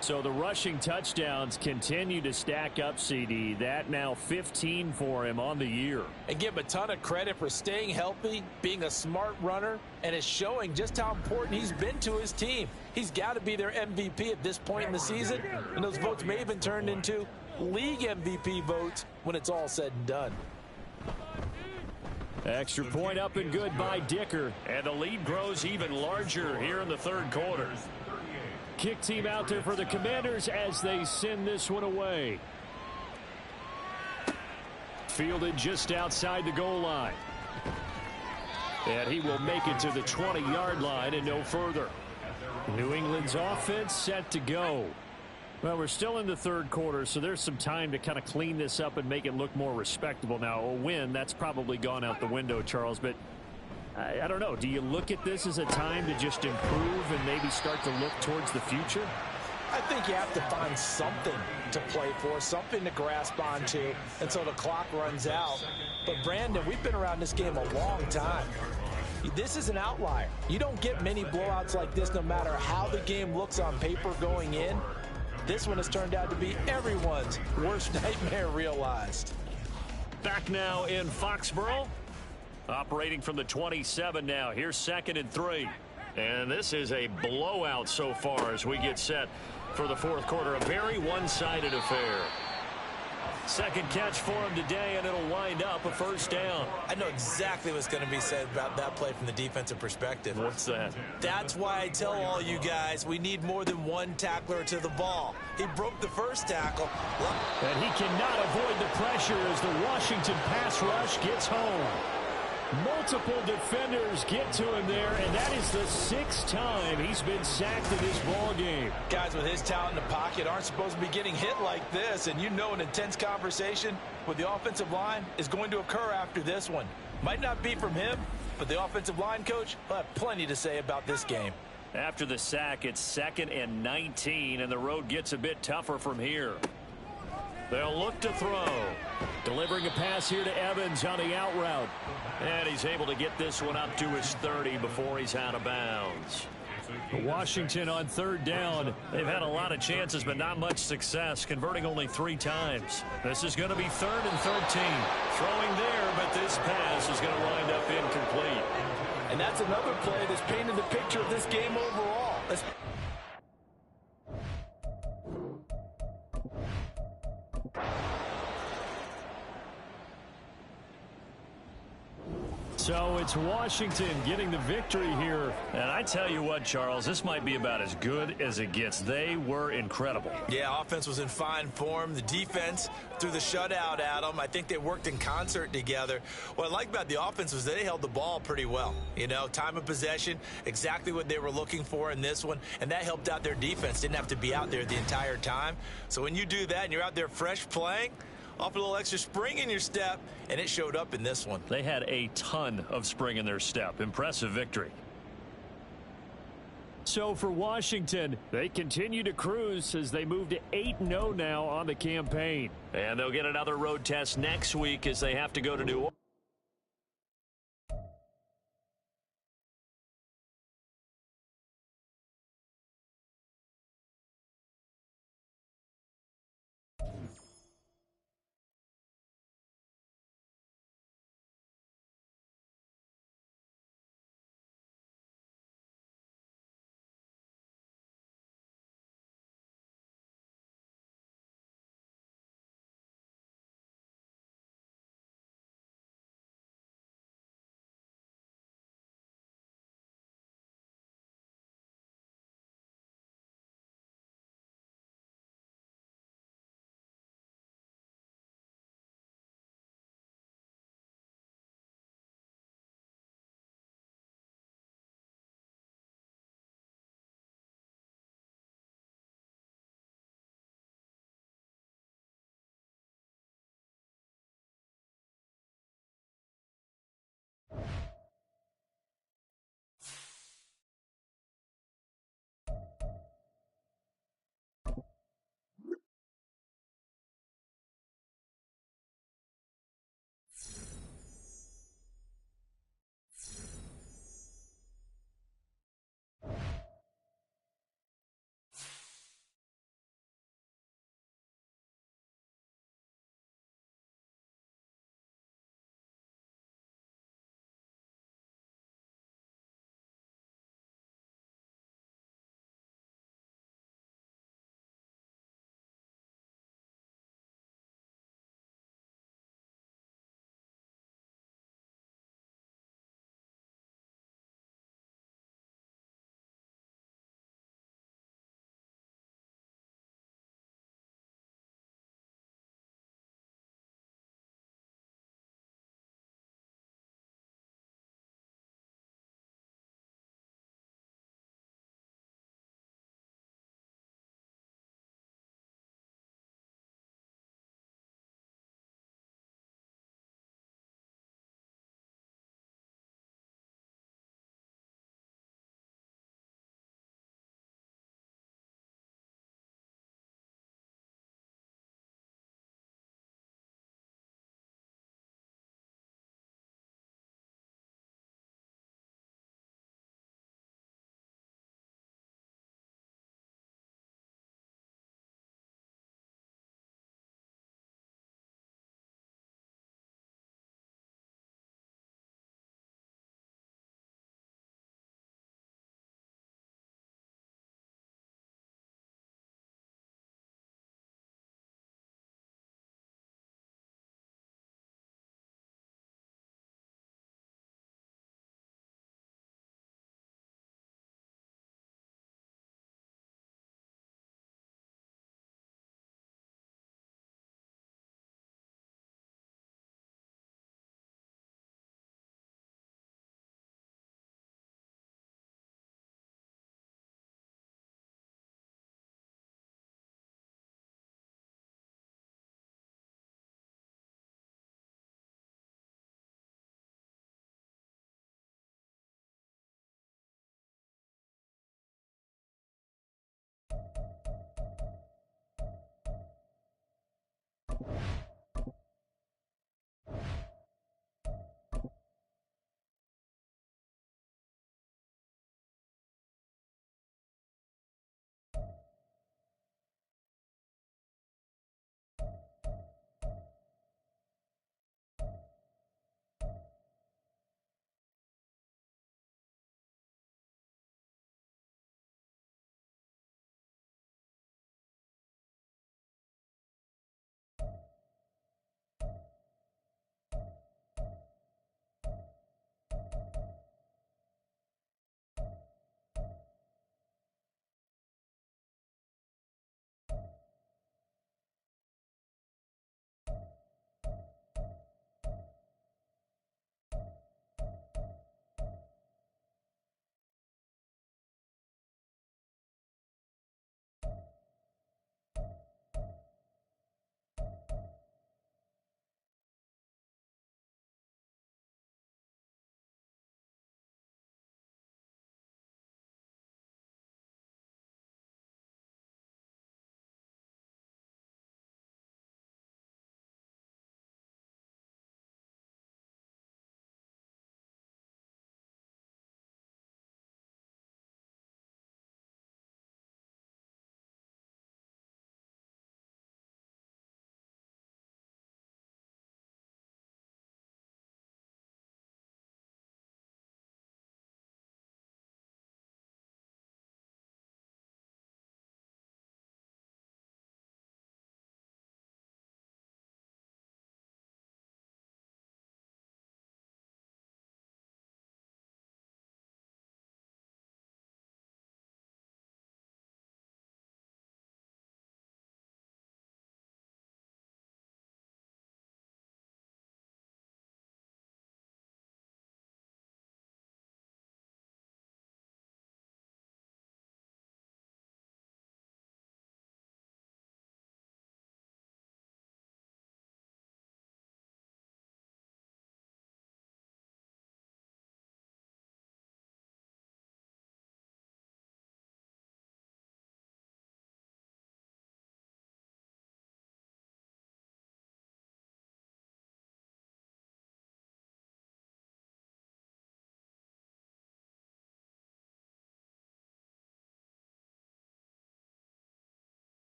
So the rushing touchdowns continue to stack up, CD. That now 15 for him on the year. And give him a ton of credit for staying healthy, being a smart runner, and it's showing just how important he's been to his team. He's got to be their MVP at this point in the season, and those votes may have been turned into league MVP votes when it's all said and done. Extra point up and good by Dicker. And the lead grows even larger here in the 3rd quarter. Kick team out there for the Commanders as they send this one away. Fielded just outside the goal line. And he will make it to the 20-yard line and no further. New England's offense set to go. Well, we're still in the 3rd quarter, so there's some time to kind of clean this up and make it look more respectable. Now, a win, that's probably gone out the window, Charles, but I don't know. Do you look at this as a time to just improve and maybe start to look towards the future? I think you have to find something to play for, something to grasp onto until the clock runs out. But, Brandon, we've been around this game a long time. This is an outlier. You don't get many blowouts like this no matter how the game looks on paper going in. This one has turned out to be everyone's worst nightmare realized. Back now in Foxborough. Operating from the 27 now. Here's 2nd and 3. And this is a blowout so far as we get set for the fourth quarter. A very one-sided affair. Second catch for him today, and it'll wind up a first down. I know exactly what's going to be said about that play from the defensive perspective. What's that? That's why I tell all you guys we need more than one tackler to the ball. He broke the first tackle. And he cannot avoid the pressure as the Washington pass rush gets home. Multiple defenders get to him there, and that is the 6th time he's been sacked in this ball game. Guys with his talent in the pocket aren't supposed to be getting hit like this, and you know an intense conversation with the offensive line is going to occur after this one. Might not be from him, but the offensive line coach will have plenty to say about this game. After the sack, it's 2nd and 19, and the road gets a bit tougher from here. They'll look to throw. Delivering a pass here to Evans on the out route. And he's able to get this one up to his 30 before he's out of bounds. Washington on 3rd down. They've had a lot of chances, but not much success, converting only 3 times. This is going to be 3rd and 13. Throwing there, but this pass is going to wind up incomplete. And that's another play that's painted the picture of this game overall. So it's Washington getting the victory here. And I tell you what, Charles, this might be about as good as it gets. They were incredible. Yeah, offense was in fine form. The defense threw the shutout at them. I think they worked in concert together. What I like about the offense was they held the ball pretty well. You know, time of possession, exactly what they were looking for in this one, and that helped out their defense. Didn't have to be out there the entire time. So when you do that and you're out there fresh playing, off a little extra spring in your step, and it showed up in this one. They had a ton of spring in their step. Impressive victory. So for Washington, they continue to cruise as they move to 8-0 now on the campaign. And they'll get another road test next week as they have to go to New Orleans.